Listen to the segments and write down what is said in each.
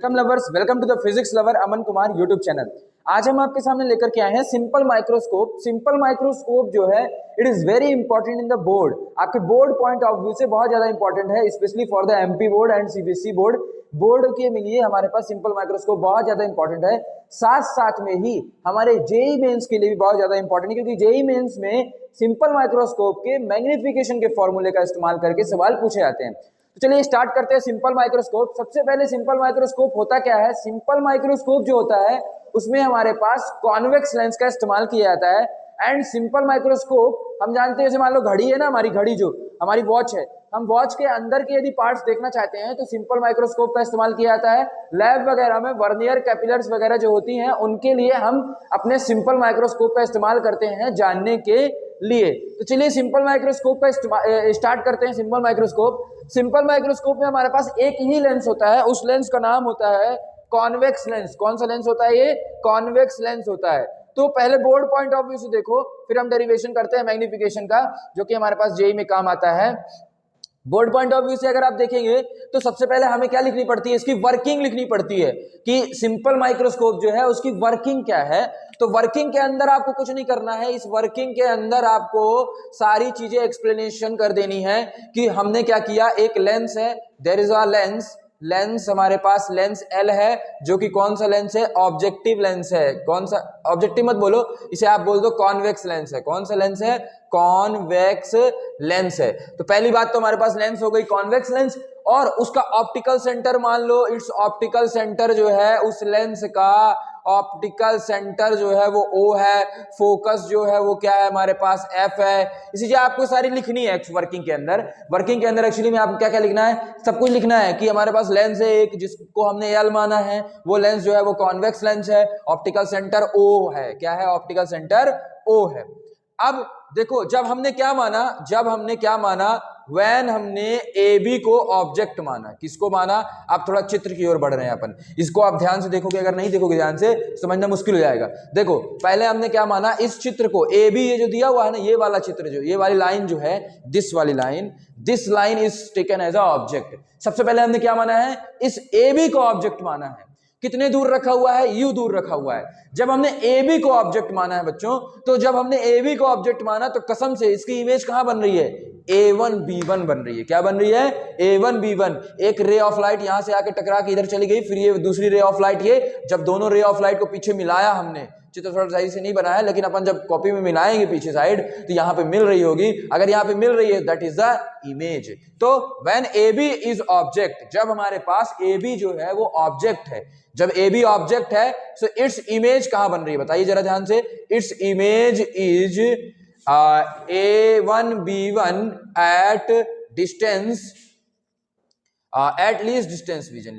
Welcome lovers, welcome to the physics lover Aman Kumar YouTube channel. आज हम आपके सामने लेकर के आए हैं सिंपल माइक्रोस्कोप। सिंपल माइक्रोस्कोप जो है it is very important in the board. आपके बोर्ड पॉइंट ऑफ व्यू से बहुत ज्यादा इंपॉर्टेंट है, specially for the MP board and CBSE board के लिए हमारे पास सिंपल माइक्रोस्कोप बहुत ज्यादा इंपॉर्टेंट है। साथ साथ में ही हमारे जेई मेंस के लिए भी बहुत ज्यादा इंपॉर्टेंट है, क्योंकि जेई मेंस में सिंपल माइक्रोस्कोप के मैग्निफिकेशन के फॉर्मूले का इस्तेमाल करके सवाल पूछे जाते हैं। तो चलिए स्टार्ट करते हैं सिंपल माइक्रोस्कोप। सबसे पहले सिंपल माइक्रोस्कोप होता क्या है? सिंपल माइक्रोस्कोप जो होता है उसमें हमारे पास कॉन्वेक्स लेंस का इस्तेमाल किया जाता है। एंड सिंपल माइक्रोस्कोप हम जानते हैं, जैसे मान लो घड़ी है ना, हमारी घड़ी जो हमारी वॉच है, हम वॉच के अंदर के यदि पार्ट्स देखना चाहते हैं तो सिंपल माइक्रोस्कोप का इस्तेमाल किया जाता है। लैब वगैरह में वर्नियर कैपिलर्स वगैरह जो होती हैं उनके लिए हम अपने सिंपल माइक्रोस्कोप का इस्तेमाल करते हैं जानने के लिए। तो चलिए सिंपल माइक्रोस्कोप का स्टार्ट करते हैं। सिंपल माइक्रोस्कोप में हमारे पास एक ही लेंस होता है, उस लेंस का नाम होता है कॉन्वेक्स लेंस। कौन सा लेंस होता है? ये कॉन्वेक्स लेंस होता है। तो पहले बोर्ड पॉइंट ऑफ व्यू से देखो, फिर हम डेरिवेशन करते हैं मैग्निफिकेशन का, जो कि हमारे पास जेई में काम आता है। बोर्ड पॉइंट ऑफ व्यू से अगर आप देखेंगे तो सबसे पहले हमें क्या लिखनी पड़ती है? इसकी वर्किंग लिखनी पड़ती है कि सिंपल माइक्रोस्कोप जो है उसकी वर्किंग क्या है। तो वर्किंग के अंदर आपको कुछ नहीं करना है, इस वर्किंग के अंदर आपको सारी चीजें एक्सप्लेनेशन कर देनी है कि हमने क्या किया। एक लेंस है, देयर इज अ लेंस हमारे पास लेंस L है, जो कि कौन सा लेंस है? ऑब्जेक्टिव लेंस है। कौन सा? ऑब्जेक्टिव मत बोलो, इसे आप बोल दो कॉन्वेक्स लेंस है। कौन सा लेंस है? कॉन्वेक्स लेंस है। तो पहली बात तो हमारे पास लेंस हो गई कॉन्वेक्स लेंस, और उसका ऑप्टिकल सेंटर मान लो इट्स ऑप्टिकल सेंटर जो है उस लेंस का ऑप्टिकल सेंटर जो है वो O है। फोकस जो है वो क्या है? हमारे पास F है। इसी चीज आपको सारी लिखनी है वर्किंग के अंदर एक्चुअली में आपको क्या क्या लिखना है? सब कुछ लिखना है कि हमारे पास लेंस है एक, जिसको हमने L माना है, वो लेंस जो है वो कॉन्वेक्स लेंस है, ऑप्टिकल सेंटर O है। क्या है? ऑप्टिकल सेंटर O है। अब देखो, जब हमने क्या माना व्हेन हमने AB को ऑब्जेक्ट माना। किसको माना? आप थोड़ा चित्र की ओर बढ़ रहे हैं अपन, इसको आप ध्यान से देखोगे, अगर नहीं देखोगे ध्यान से समझना मुश्किल हो जाएगा। देखो पहले हमने क्या माना, इस चित्र को AB ये जो दिया हुआ है ना, ये वाला चित्र जो ये वाली लाइन जो है, this line is taken as a object. सबसे पहले हमने क्या माना है? इस AB को ऑब्जेक्ट माना है। कितने दूर रखा हुआ है? U दूर रखा हुआ है। जब हमने AB को ऑब्जेक्ट माना है बच्चों, तो जब हमने AB को ऑब्जेक्ट माना तो कसम से इसकी इमेज कहां बन रही है? A1B1 बन रही है। क्या बन रही है? A1B1। एक रे ऑफ लाइट यहां से आके टकरा के इधर चली गई, फिर ये दूसरी रे ऑफ लाइट, ये जब दोनों रे ऑफ लाइट को पीछे मिलाया हमने, चित्र थोड़ा सही से नहीं बना है लेकिन अपन जब कॉपी में मिलाएंगे पीछे साइड तो यहाँ पे मिल रही होगी। अगर यहाँ पे मिल रही है दैट इज द इमेज। तो व्हेन AB इज ऑब्जेक्ट, जब हमारे पास AB जो है वो ऑब्जेक्ट है, जब AB ऑब्जेक्ट है सो इट्स इमेज कहां बन रही है? बताइए जरा ध्यान से। Its image is A1B1 at distance at least distance vision,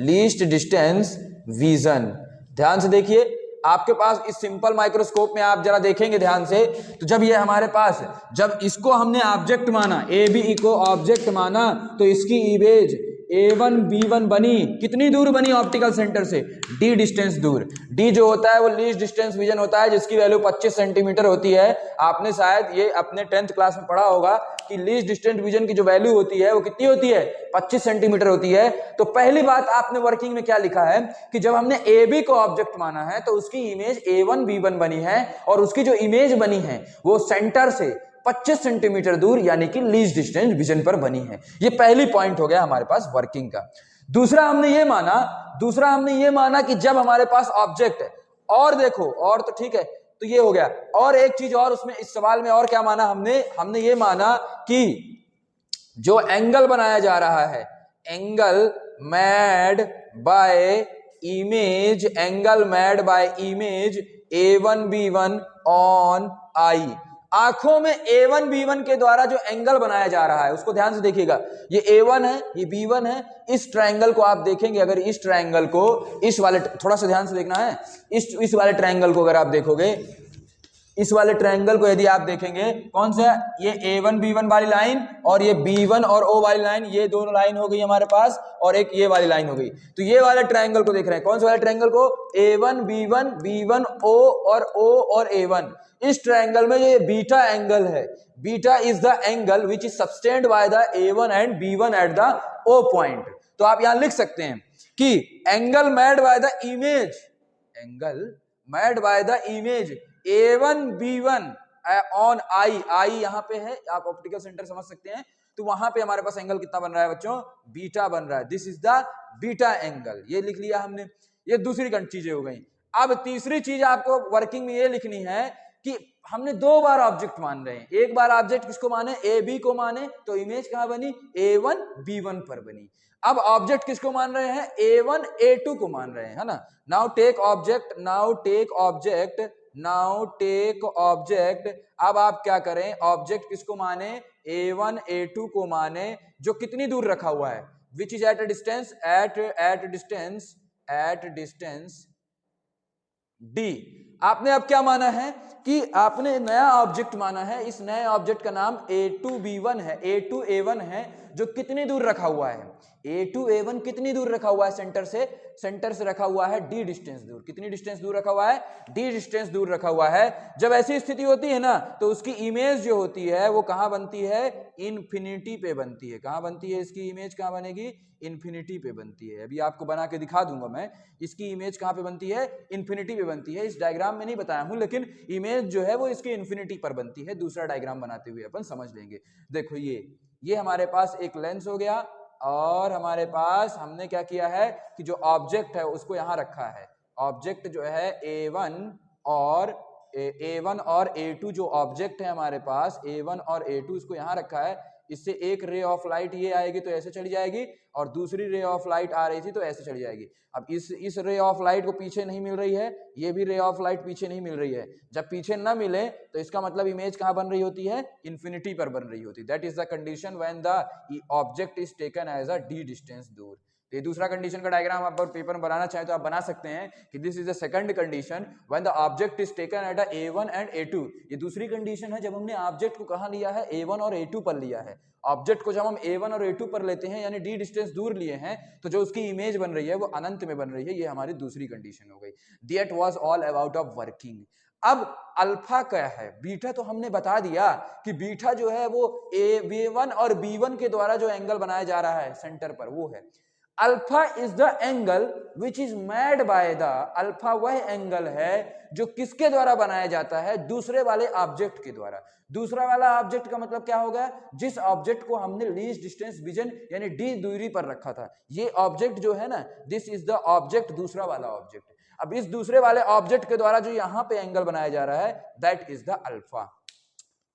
least distance vision. ध्यान से देखिए, आपके पास इस सिंपल माइक्रोस्कोप में आप जरा देखेंगे ध्यान से, तो जब ये हमारे पास, जब इसको हमने ऑब्जेक्ट माना, AB को ऑब्जेक्ट माना, तो इसकी इमेज A1B1 बनी। कितनी दूर बनी ऑप्टिकल सेंटर से? D डिस्टेंस दूर। D जो होता है वो लीस्ट डिस्टेंस विजन होता है, जिसकी वैल्यू 25 सेंटीमीटर होती है। आपने शायद ये अपने 10th क्लास में पढ़ा होगा कि लीस्ट डिस्टेंस विजन की जो वैल्यू होती है वो कितनी होती है? 25 सेंटीमीटर होती है। तो पहली बात आपने वर्किंग में क्या लिखा है कि जब हमने AB को ऑब्जेक्ट माना है तो उसकी इमेज A1B1 बनी है, और उसकी जो इमेज बनी है वो सेंटर से 25 सेंटीमीटर दूर यानी कि लीस्ट डिस्टेंस विजन पर बनी है। ये पहली पॉइंट हो गया हमारे पास वर्किंग का। दूसरा हमने ये माना कि जब हमारे पास ऑब्जेक्ट है, और देखो, और तो ठीक है, तो ये हो गया। और एक चीज और उसमें इस सवाल में और क्या माना हमने ये माना कि जो एंगल बनाया जा रहा है, angle made bye image A1B1 on आई। आंखों में A1B1 के द्वारा जो एंगल बनाया जा रहा है उसको ध्यान से देखिएगा। ये A1 है, ये B1 है। इस ट्रायंगल को आप देखेंगे, अगर इस ट्रायंगल को, इस वाले, थोड़ा सा ध्यान से देखना है, इस वाले ट्रायंगल को अगर आप देखोगे, इस वाले ट्रायंगल को यदि आप देखेंगे, कौन सा? ये A1B1 वाली लाइन और ये B1 और O वाली लाइन, ये दोनों लाइन हो गई हमारे पास, और एक ये वाली लाइन हो गई। तो ये वाले ट्रायंगल को देख रहे हैं, कौन से वाले ट्रायंगल को? A1B1, B1 O और A1। इस ट्रायंगल में जो ये बीटा एंगल है, beta is the angle which is subtended by the A1 and B1 at the O point. तो आप यहां लिख सकते हैं कि angle made by the image, angle made by the image A1B1 on I, I यहां पे है, आप ऑप्टिकल सेंटर समझ सकते हैं, तो वहां पे हमारे पास एंगल कितना बन रहा है बच्चों, बीटा बन रहा है। This is the beta angle, ये लिख लिया हमने। ये दूसरी चीजें हो गई। अब तीसरी चीज आपको वर्किंग में ये लिखनी है कि हमने दो बार ऑब्जेक्ट मान रहे हैं। एक बार ऑब्जेक्ट किसको माने, ए बी को माने, तो इमेज कहां बनी, A1B1 पर बनी। अब ऑब्जेक्ट किसको मान रहे हैं, A1A2 को मान रहे हैं, है ना। Now take object, now take object, now take object. अब आप क्या करें, ऑब्जेक्ट किसको माने, A1A2 को माने, जो कितनी दूर रखा हुआ है, which is at a distance, eight distance D. आपने अब क्या माना है कि आपने नया ऑब्जेक्ट माना है, इस नए ऑब्जेक्ट का नाम A2B1 है, A2A1 है, जो कितनी दूर रखा हुआ है, A2A1 कितनी दूर रखा हुआ है सेंटर से, सेंटर से रखा हुआ है D डिस्टेंस दूर। कितनी डिस्टेंस दूर रखा हुआ है, D डिस्टेंस दूर रखा हुआ है। जब ऐसी स्थिति होती है ना, तो उसकी इमेज जो होती है वो कहां बनती है, इन्फिनिटी पे बनती है। कहां बनती है इसकी इमेज, कहां बनेगी, इन्फिनिटी पे बनती है। अभी आपको बना के दिखा दूंगा मैं, इसकी इमेज कहां पे बनती है, इन्फिनिटी पे बनती है। इस डायग्राम में नहीं बताया हूं, लेकिन इमेज जो है वो इसकी इन्फिनिटी पर बनती है। दूसरा डायग्राम बनाते हुए अपन समझ लेंगे। देखो ये हमारे पास एक लेंस हो गया, और हमारे पास हमने क्या किया है कि जो ऑब्जेक्ट है उसको यहां रखा है। ऑब्जेक्ट जो है A1 और A2 जो ऑब्जेक्ट है हमारे पास, A1 और A2, इसको यहां रखा है। इससे एक रे ऑफ लाइट ये आएगी तो ऐसे चली जाएगी, और दूसरी रे ऑफ लाइट आ रही थी तो ऐसे चली जाएगी। अब इस रे ऑफ लाइट को पीछे नहीं मिल रही है, ये भी रे ऑफ लाइट पीछे नहीं मिल रही है। जब पीछे ना मिले तो इसका मतलब इमेज कहां बन रही होती है, इन्फिनिटी पर बन रही होती है। That is the condition when the object is taken as a D distance दूर। ये दूसरा कंडीशन का डायग्राम आप पेपर में बनाना चाहे तो आप बना सकते हैं कि this is the second condition when the object is taken at A1 and A2। ये दूसरी कंडीशन है जब हमने ऑब्जेक्ट को कहां लिया है, A1 और A2 पर लिया है। ऑब्जेक्ट को जब हम A1 और A2 पर लेते हैं, यानी डी डिस्टेंस दूर लिए हैं, तो जो उसकी इमेज बन रही है वो अनंत में बन रही है। ये हमारी दूसरी कंडीशन हो गई। That was all about of working. अब अल्फा क्या है, बीटा तो हमने बता दिया कि बीटा जो है वो B1 और B1 के द्वारा जो एंगल बनाया जा रहा है सेंटर पर, वो है। Alpha is the angle which is made by the, alpha वह एंगल है जो किसके द्वारा बनाया जाता है, दूसरे वाले ऑब्जेक्ट के द्वारा। दूसरा वाला ऑब्जेक्ट का मतलब क्या होगा, जिस ऑब्जेक्ट को हमने लीस्ट डिस्टेंस विजन यानी डी दूरी पर रखा था। ये ऑब्जेक्ट जो है ना, दिस इज द ऑब्जेक्ट, दूसरा वाला ऑब्जेक्ट। अब इस दूसरे वाले ऑब्जेक्ट के द्वारा जो यहां पे एंगल बनाया जा रहा है, दैट इज द अल्फा।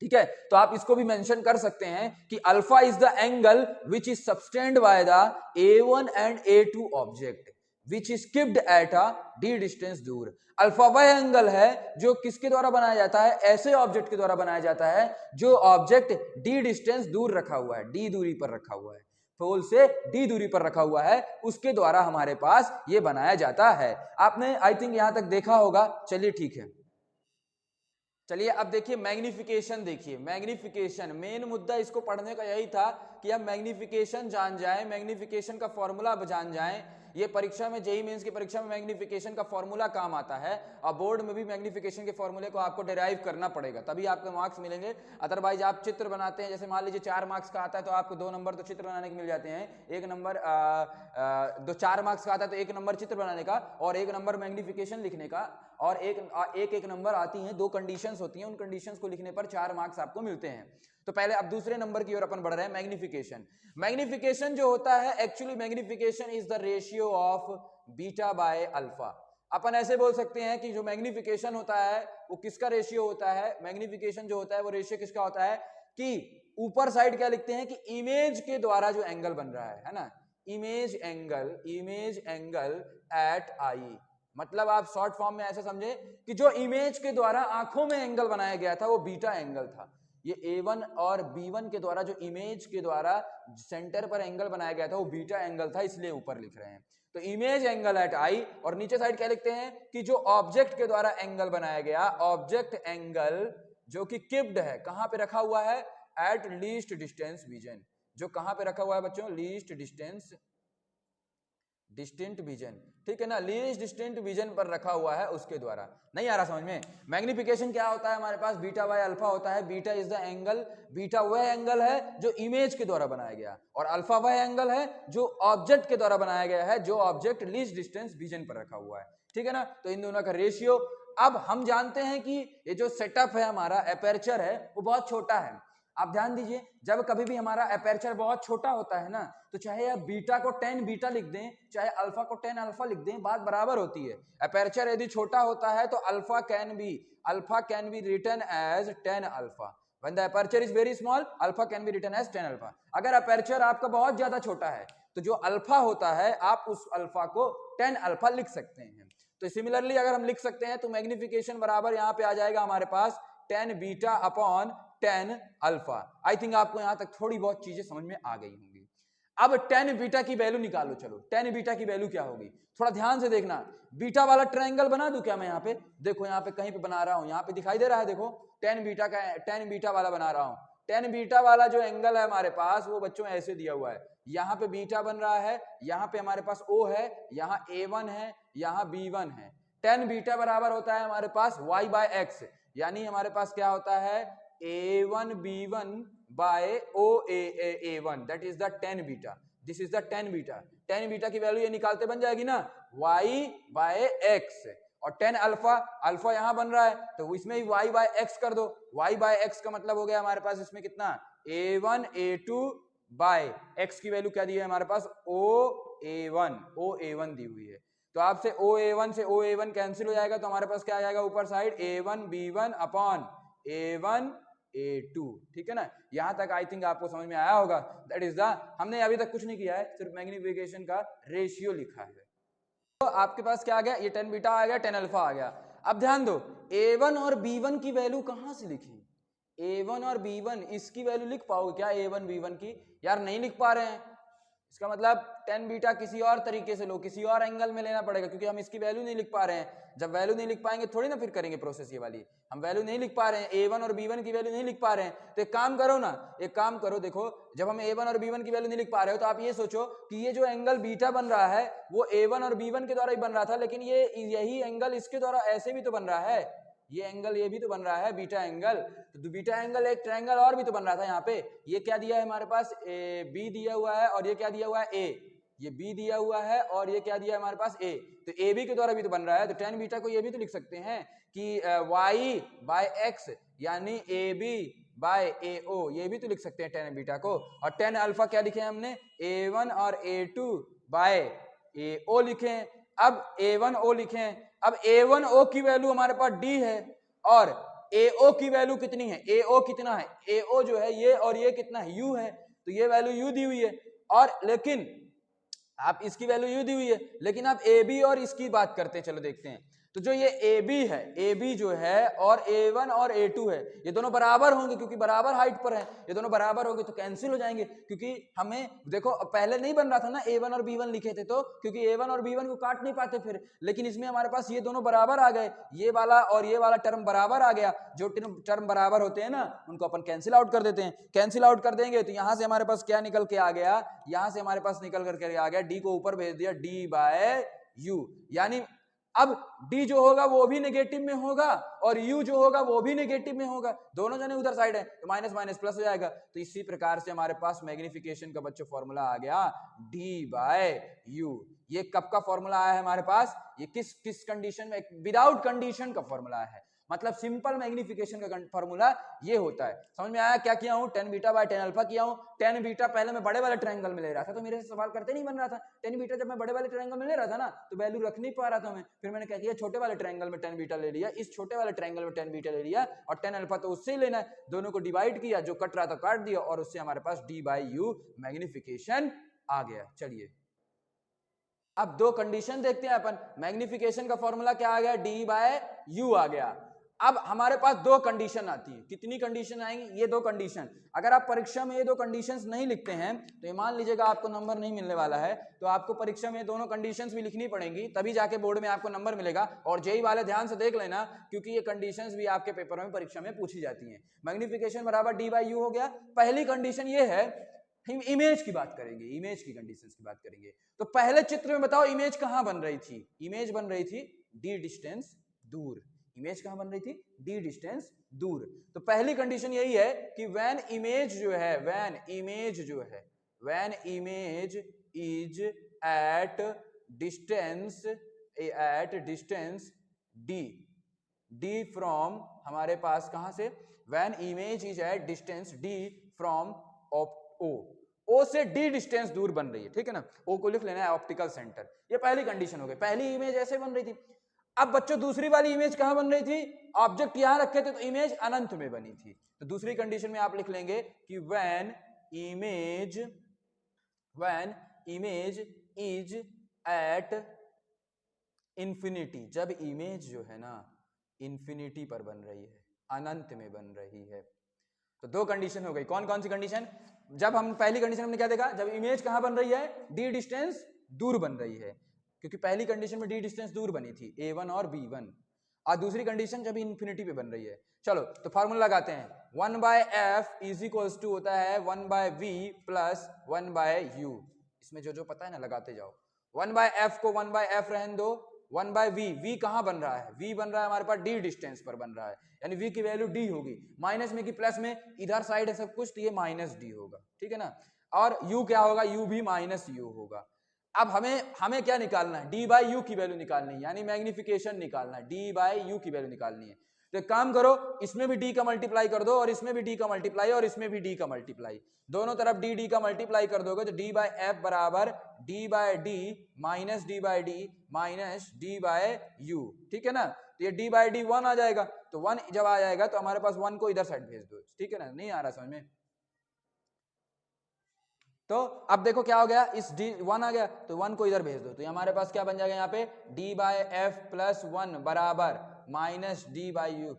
ठीक है, तो आप इसको भी मेंशन कर सकते हैं कि alpha is the angle which is subtended by the A1 and A2 object which is keeped at a D distance दूर। अल्फा वह एंगल है जो किसके द्वारा बनाया जाता है, ऐसे ऑब्जेक्ट के द्वारा बनाया जाता है जो ऑब्जेक्ट डी डिस्टेंस दूर रखा हुआ है, डी दूरी पर रखा हुआ है, पोल से डी दूरी पर रखा हुआ है, उसके द्वारा हमारे पास ये बनाया जाता है। आपने आई थिंक यहां तक देखा होगा। चलिए ठीक है, चलिए अब देखिए मैग्निफिकेशन। देखिए मैग्निफिकेशन, मेन मुद्दा इसको पढ़ने का यही था कि हम मैग्निफिकेशन जान जाएं, मैग्निफिकेशन का फॉर्मूला जान जाएं। ये परीक्षा में, जेईई मेंस की परीक्षा में मैग्निफिकेशन का फॉर्मूला काम आता है, और बोर्ड में भी मैग्निफिकेशन के फॉर्मूले को आपको डिराइव करना पड़ेगा, तभी आपको मार्क्स मिलेंगे। अदरवाइज आप चित्र बनाते हैं, जैसे मान लीजिए 4 मार्क्स का आता है तो आपको 2 नंबर तो चित्र बनाने के मिल जाते हैं, 1 नंबर 4 मार्क्स का आता है तो 1 नंबर चित्र बनाने का और 1 नंबर मैग्निफिकेशन लिखने का, और एक नंबर आती हैं, 2 कंडीशंस होती हैं, उन कंडीशंस को लिखने पर 4 मार्क्स आपको मिलते हैं। तो पहले अब दूसरे नंबर की ओर अपन बढ़ रहे हैं, मैग्निफिकेशन। मैग्निफिकेशन जो होता है, actually magnification is the ratio of beta by alpha. अपन ऐसे बोल सकते हैं कि जो मैग्निफिकेशन होता है वो किसका रेशियो होता है, मैग्निफिकेशन जो होता है वो रेशियो किसका होता है, कि ऊपर साइड क्या लिखते हैं कि इमेज के द्वारा जो एंगल बन रहा है ना, इमेज एंगल एट आई। मतलब आप शॉर्ट फॉर्म में ऐसे समझे कि जो इमेज के द्वारा आंखों में एंगल बनाया गया था वो बीटा एंगल था। ये A1 और B1 के द्वारा जो इमेज के द्वारा सेंटर पर एंगल बनाया गया था वो बीटा एंगल था, इसलिए ऊपर लिख रहे हैं। तो इमेज एंगल एट आई, और नीचे साइड क्या लिखते हैं कि जो ऑब्जेक्ट के द्वारा एंगल बनाया गया, ऑब्जेक्ट एंगल जो कि किप्ड है, कहां पे रखा हुआ है, एट लीस्ट डिस्टेंस विजन। जो कहां पे रखा हुआ है बच्चों, लीस्ट डिस्टेंस डिस्टेंट विजन, ठीक है ना, लीस्ट डिस्टेंट विजन पर रखा हुआ है उसके द्वारा। नहीं आ रहा समझ में? मैग्निफिकेशन क्या होता है हमारे पास, बीटा बाय अल्फा होता है। Beta is the angle, beta वह एंगल है जो इमेज के द्वारा बनाया गया, और अल्फा वह एंगल है जो ऑब्जेक्ट के द्वारा बनाया गया है, जो ऑब्जेक्ट लीस्ट डिस्टेंस विजन पर रखा हुआ है, ठीक है ना। तो इन दोनों का रेशियो, अब हम जानते हैं कि ये जो सेटअप है हमारा, एपर्चर है, वो बहुत छोटा है। आप ध्यान दीजिए, जब कभी भी हमारा एपर्चर बहुत छोटा होता है ना, तो चाहे आप बीटा को 10 बीटा लिख दें, चाहे अल्फा को 10 अल्फा लिख दें, बात बराबर होती है। एपर्चर यदि छोटा होता है तो alpha can be written as 10 alpha. When the aperture is very small, alpha can be written as 10 alpha. अगर एपर्चर आपका बहुत ज्यादा छोटा है तो जो अल्फा होता है, आप उस अल्फा को 10 अल्फा लिख सकते हैं। तो सिमिलरली अगर हम लिख सकते हैं तो मैग्निफिकेशन बराबर यहां पे आ जाएगा हमारे पास 10 beta upon 10 alpha. I think आपको यहां तक थोड़ी बहुत चीजें समझ में आ गई होंगी। अब 10 बीटा की वैल्यू निकालो, चलो 10 बीटा की वैल्यू क्या होगी, थोड़ा ध्यान से देखना। बीटा वाला ट्रायंगल बना दूं क्या मैं यहाँ पे? देखो यहाँ पे कहीं पे बना रहा हूं, यहाँ पे दिखाई दे रहा है, देखो 10 बीटा वाला बना रहा हूं। 10 बीटा वाला जो एंगल है हमारे पास, वो बच्चों ऐसे दिया हुआ है। यहाँ पे बीटा बन रहा है, यहाँ पे हमारे पास O है, यहाँ A1 है, यहाँ B1 है। 10 बीटा बराबर होता है हमारे पास y बाय एक्स, यानी हमारे पास क्या होता है A1 B1 by A1, that is the 10 beta. This is the 10 beta. 10 beta की वैल्यू ये निकालते बन जाएगी ना, y बाय एक्स। और 10 अल्फा, अल्फा यहां बन रहा है तो इसमें ही y बाय एक्स कर दो। y बाय एक्स का मतलब हो गया हमारे पास इसमें कितना, A1 A2 बाय x की वैल्यू क्या दी है हमारे पास, OA1 दी हुई है। तो आपसे OA1 से OA1 कैंसिल हो जाएगा, तो हमारे पास क्या आ जाएगा ऊपर side, A1 B1 upon A1 A2, ठीक है ना। यहां तक आई थिंक आपको समझ में आया होगा। दैट इज द, हमने अभी तक कुछ नहीं किया है, सिर्फ मैग्निफिकेशन का रेशियो लिखा है। तो आपके पास क्या आ गया, ये 10 बीटा आ गया, 10 अल्फा आ गया। अब ध्यान दो, A1 और B1 की वैल्यू कहां से लिखी? A1 और B1 इसकी वैल्यू लिख पाओगे क्या, A1 B1 की? यार नहीं लिख पा रहे हैं। इसका मतलब 10 बीटा किसी और तरीके से लो, किसी और एंगल में लेना पड़ेगा, क्योंकि हम इसकी वैल्यू नहीं लिख पा रहे हैं। जब वैल्यू नहीं लिख पाएंगे थोड़ी ना फिर करेंगे प्रोसेस ये वाली। हम वैल्यू नहीं लिख पा रहे हैं, A1 और B1 की वैल्यू नहीं लिख पा रहे हैं, तो एक काम करो ना, एक काम करो, देखो जब हम A1 और B1 की वैल्यू नहीं लिख पा रहे हो तो आप ये सोचो कि ये जो एंगल बीटा बन रहा है वो A1 और B1 के द्वारा ही बन रहा था, लेकिन ये यही एंगल इसके द्वारा ऐसे भी तो बन रहा है, ये एंगल ये भी तो बन रहा है बीटा एंगल। तो बीटा एंगल एक ट्रायंगल और भी तो बन रहा था यहाँ पे। ये क्या दिया है हमारे पास, बी दिया हुआ है, और ये क्या दिया हुआ है, ए। ये बी दिया हुआ है और ये क्या दिया है हमारे पास, ए। तो ए बी के द्वारा भी तो बन रहा है। तो 10 बीटा को ये भी तो लिख सकते हैं कि y बाय एक्स, यानी ए बी बाय ए ओ, ये भी तो लिख सकते हैं 10 बीटा को। और 10 अल्फा क्या लिखे हैं हमने, A1 और A2 बाय ए ओ लिखे हैं। अब A1 O लिखे हैं। अब A1 O की वैल्यू हमारे पास D है, और AO की वैल्यू कितनी है, AO कितना है, AO जो है ये, और ये कितना है, U है। तो ये वैल्यू U दी हुई है, और लेकिन आप इसकी वैल्यू U दी हुई है, लेकिन आप AB और इसकी बात करते हैं, चलो देखते हैं। तो जो ये AB है, AB जो है, और A1 और A2 है, ये दोनों बराबर होंगे क्योंकि बराबर हाइट पर है, ये दोनों बराबर होंगे तो कैंसिल हो जाएंगे। क्योंकि हमें देखो पहले नहीं बन रहा था ना, A1 और B1 लिखे थे तो, क्योंकि A1 और B1 को काट नहीं पाते फिर, लेकिन इसमें हमारे पास ये दोनों बराबर आ गए, ये वाला और ये वाला टर्म बराबर आ गया। जो टर्म बराबर होते हैं ना उनको अपन कैंसिल आउट कर देते हैं। कैंसिल आउट कर देंगे तो यहां से हमारे पास क्या निकल के आ गया, यहां से हमारे पास निकल करके आ गया, डी को ऊपर भेज दिया, D बाय U। यानी अब D जो होगा वो भी नेगेटिव में होगा, और U जो होगा वो भी नेगेटिव में होगा, दोनों जने उधर साइड है, तो माइनस माइनस प्लस हो जाएगा। तो इसी प्रकार से हमारे पास मैग्निफिकेशन का बच्चों फॉर्मूला आ गया D बाय U। ये कब का फॉर्मूला आया है हमारे पास, ये किस कंडीशन में, विदाउट कंडीशन का फॉर्मूला है। मतलब सिंपल मैग्निफिकेशन का फॉर्मूला ये होता है। समझ में आया क्या किया हूं, 10 बीटा बाय 10 अल्फा किया हूं। 10 बीटा पहले मैं बड़े वाले ट्रायंगल में ले रहा था, तो मेरे से सवाल करते नहीं बन रहा था। 10 बीटा जब मैं बड़े वाले ट्रायंगल में ले रहा था ना, तो वैल्यू रख नहीं पा रहा था मैं। फिर मैंने क्या किया, छोटे वाले ट्रायंगल में 10 बीटा ले लिया, इस छोटे वाले ट्रायंगल में 10 बीटा ले लिया, और 10 अल्फा तो उससे ही लेना है, दोनों को डिवाइड किया, जो कट रहा था काट दिया, और उससे हमारे पास D बाय U मैग्निफिकेशन आ गया। चलिए अब दो कंडीशन देखते हैं अपन। मैग्निफिकेशन का फॉर्मूला क्या आ गया, D बाय U आ गया। अब हमारे पास दो कंडीशन आती है। कितनी कंडीशन आएंगी, ये दो कंडीशन। अगर आप परीक्षा में ये दो कंडीशंस नहीं लिखते हैं तो ये मान लीजिएगा आपको नंबर नहीं मिलने वाला है। तो आपको परीक्षा में दोनों कंडीशंस भी लिखनी पड़ेंगी, तभी जाके बोर्ड में आपको नंबर मिलेगा। और जेई वाले ध्यान से देख लेना, क्योंकि ये कंडीशंस भी आपके पेपर में परीक्षा में पूछी जाती हैं। मैग्निफिकेशन बराबर D बाय U हो गया। पहली कंडीशन ये है हम इमेज की बात करेंगे, इमेज की कंडीशंस की बात करेंगे। तो पहले चित्र में बताओ इमेज कहां बन रही थी? इमेज बन रही थी डी डिस्टेंस दूर। इमेज कहां बन रही थी? डी डिस्टेंस दूर। तो पहली कंडीशन यही है कि व्हेन इमेज जो है, व्हेन इमेज जो है, when image is at distance D, D from हमारे पास कहां से? When image is at distance D from O, O से डी डिस्टेंस दूर बन रही है, ठीक है ना। ओ को लिख लेना है ऑप्टिकल सेंटर। ये पहली कंडीशन हो गई, पहली इमेज ऐसे बन रही थी। अब बच्चों दूसरी वाली इमेज कहां बन रही थी? ऑब्जेक्ट यहां रखे थे तो इमेज अनंत में बनी थी। तो दूसरी कंडीशन में आप लिख लेंगे कि when image is at infinity, जब इमेज जो है ना इंफिनिटी पर बन रही है, अनंत में बन रही है। तो दो कंडीशन हो गई। कौन कौन सी कंडीशन? जब हम पहली कंडीशन हमने क्या देखा? जब इमेज कहां बन रही है? डी डिस्टेंस दूर बन रही है, क्योंकि पहली कंडीशन में डी डिस्टेंस दूर बनी थी, A1 और B1। और दूसरी कंडीशन जब इन्फिनिटी पे बन रही है। चलो तो फार्मूला लगाते हैं। 1/f इज इक्वल्स टू होता है 1/v प्लस 1/u। इसमें जो जो पता है ना लगाते जाओ। 1/f को 1/f रहने दो, 1/v, v कहां बन रहा है? v बन रहा है हमारे पास डी डिस्टेंस पर बन रहा है, यानी v की वैल्यू d होगी। माइनस में कि प्लस में, इधर साइड है सब कुछ तो ये माइनस d होगा, ठीक है ना। और u क्या होगा? u भी माइनस u होगा। अब हमें क्या निकालना है? d बाई यू की वैल्यू निकालनी है, यानी मैग्निफिकेशन निकालना है, d बाई यू की वैल्यू निकालनी है। तो एक काम करो, इसमें भी d का मल्टीप्लाई कर दो और इसमें भी d का मल्टीप्लाई और इसमें भी d का मल्टीप्लाई, दोनों तरफ d का मल्टीप्लाई कर दोगे तो d बाई एफ बराबर d by D minus d by D minus d by you, ठीक है ना। तो ये d बाई डी 1 आ जाएगा, तो 1 जब आ जाएगा तो हमारे पास 1 को इधर साइड भेज दो, ठीक है ना। नहीं आ रहा समझ में? तो अब देखो क्या हो गया, इस d 1 आ गया तो 1 को इधर भेज दो, तो हमारे पास क्या बन जाएगा यहाँ पे? d बाई एफ प्लस 1 बराबर माइनस d बाई यू।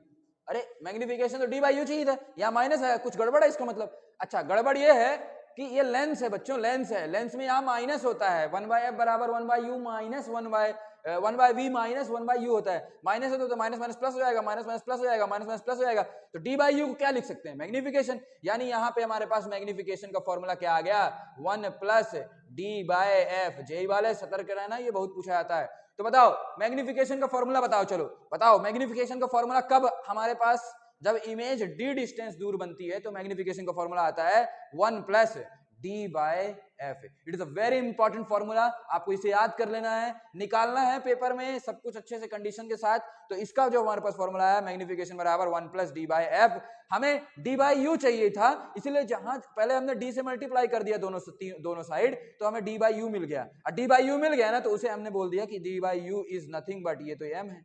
अरे मैग्निफिकेशन तो d बाई यू चाहिए था, यहाँ माइनस है, कुछ गड़बड़ है इसका मतलब। अच्छा गड़बड़ ये है कि ये लेंस है बच्चों, लेंस है, लेंस में यहाँ माइनस होता है। 1/f बराबर 1/u minus 1/v minus 1/u होता है। माइनस है तो माइनस माइनस प्लस हो जाएगा, माइनस माइनस प्लस हो जाएगा, माइनस माइनस प्लस हो जाएगा। तो d बाई यू को क्या लिख सकते हैं? मैग्निफिकेशन। यानी यहाँ पे हमारे पास मैग्निफिकेशन का फॉर्मूला क्या आ गया? 1 plus D by F. JE वाले सतर्क रहना, ये बहुत पूछा जाता है। तो बताओ मैग्निफिकेशन का फॉर्मूला बताओ, चलो बताओ मैग्निफिकेशन का फॉर्मूला कब हमारे पास? जब इमेज डी डिस्टेंस दूर बनती है तो मैग्निफिकेशन का फॉर्मूला आता है 1 plus D by F. It is a very important formula, आपको इसे याद कर लेना है, निकालना है पेपर में सब कुछ अच्छे से कंडीशन के साथ। तो इसका जो हमारे पास फॉर्मूला है मैग्निफिकेशन बराबर 1 प्लस डी बाई एफ। हमें डी बाई यू चाहिए था, इसलिए जहां पहले हमने डी से मल्टीप्लाई कर दिया दोनों साइड, तो हमें डी बाई यू मिल गया। और डी बाई यू मिल गया ना, तो उसे हमने बोल दिया कि D by you is nothing but, ये तो एम है,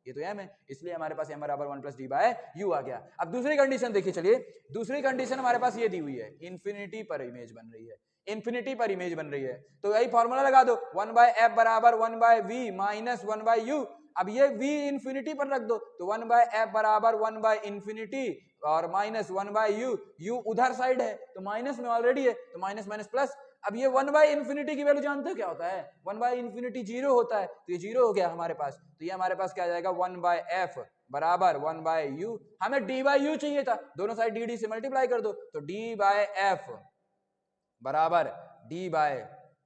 ये तो m है, इसलिए हमारे पास m बराबर 1 प्लस डी बाई यू आ गया। अब दूसरी कंडीशन देखिए, चलिए दूसरी कंडीशन हमारे पास ये दी हुई है, इंफिनिटी पर इमेज बन रही है, इंफिनिटी पर इमेज बन रही है। तो यही फॉर्मूला लगा दो, 1/f बराबर 1/v माइनस 1/u। अब ये v इंफिनिटी पर रख दो, तो 1/f बराबर 1/इंफिनिटी और माइनस 1/u। u उधर साइड है तो माइनस में ऑलरेडी है, तो माइनस माइनस प्लस। अब ये 1/इंफिनिटी की वैल्यू जानते हो क्या होता है? 1/इंफिनिटी 0 होता है, तो ये 0 हो गया हमारे पास। तो ये हमारे पास क्या आ जाएगा? 1/f बराबर 1/u। हमें d बाई यू चाहिए था, दोनों साइड dd से मल्टीप्लाई कर दो, तो d बाई एफ बराबर d by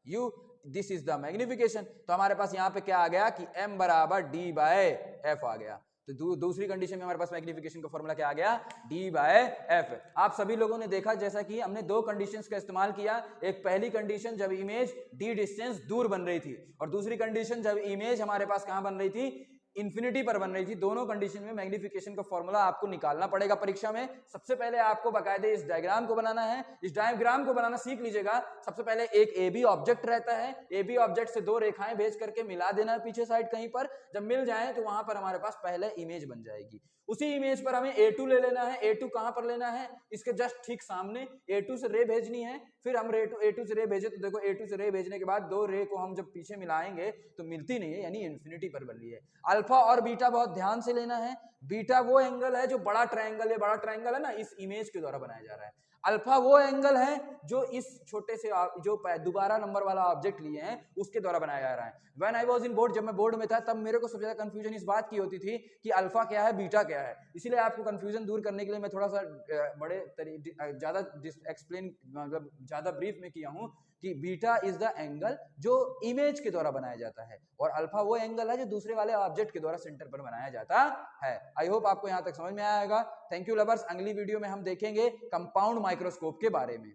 you. This is the magnification. तो हमारे पास यहाँ पे क्या आ गया कि m बराबर d बाई एफ आ गया। तो दूसरी कंडीशन में हमारे पास मैग्निफिकेशन का फॉर्मूला क्या आ गया? d by F. आप सभी लोगों ने देखा जैसा कि हमने दो कंडीशंस का इस्तेमाल किया। एक पहली कंडीशन जब इमेज d डिस्टेंस दूर बन रही थी, और दूसरी कंडीशन जब इमेज हमारे पास कहां बन रही थी? इंफिनिटी पर बन रही थी। दोनों कंडीशन में मैग्निफिकेशन का फॉर्मूला आपको निकालना पड़ेगा परीक्षा में। सबसे पहले आपको बाकायदे इस डायग्राम को बनाना है, इस डायग्राम को बनाना सीख लीजिएगा। सबसे पहले एक ए बी ऑब्जेक्ट रहता है, ए बी ऑब्जेक्ट से दो रेखाएं भेज करके मिला देना है पीछे साइड कहीं पर। जब मिल जाए तो वहां पर हमारे पास पहले इमेज बन जाएगी। उसी इमेज पर हमें A2 ले लेना है। A2 कहां पर लेना है? इसके जस्ट ठीक सामने। A2 से रे भेजनी है, फिर हम A2 से रे भेजे तो देखो A2 से रे भेजने के बाद दो रे को हम जब पीछे मिलाएंगे तो मिलती नहीं है, यानी इन्फिनिटी पर बन रही है। अल्फा और बीटा बहुत ध्यान से लेना है। बीटा वो एंगल है जो बड़ा ट्रायंगल है, बड़ा ट्रायंगल है ना, इस इमेज के द्वारा बनाया जा रहा है। अल्फा वो एंगल है जो इस छोटे से जो दोबारा नंबर वाला ऑब्जेक्ट लिए हैं उसके द्वारा बनाया जा रहा है। When I was in board, जब मैं बोर्ड में था तब मेरे को सबसे ज्यादा कंफ्यूजन इस बात की होती थी कि अल्फा क्या है बीटा क्या है। इसीलिए आपको कंफ्यूजन दूर करने के लिए मैं थोड़ा सा ज्यादा एक्सप्लेन मतलब ज्यादा ब्रीफ में किया हूं कि बीटा इज द एंगल जो इमेज के द्वारा बनाया जाता है और अल्फा वो एंगल है जो दूसरे वाले ऑब्जेक्ट के द्वारा सेंटर पर बनाया जाता है। आई होप आपको यहां तक समझ में आएगा। थैंक यू लवर्स, अगली वीडियो में हम देखेंगे कंपाउंड माइक्रोस्कोप के बारे में।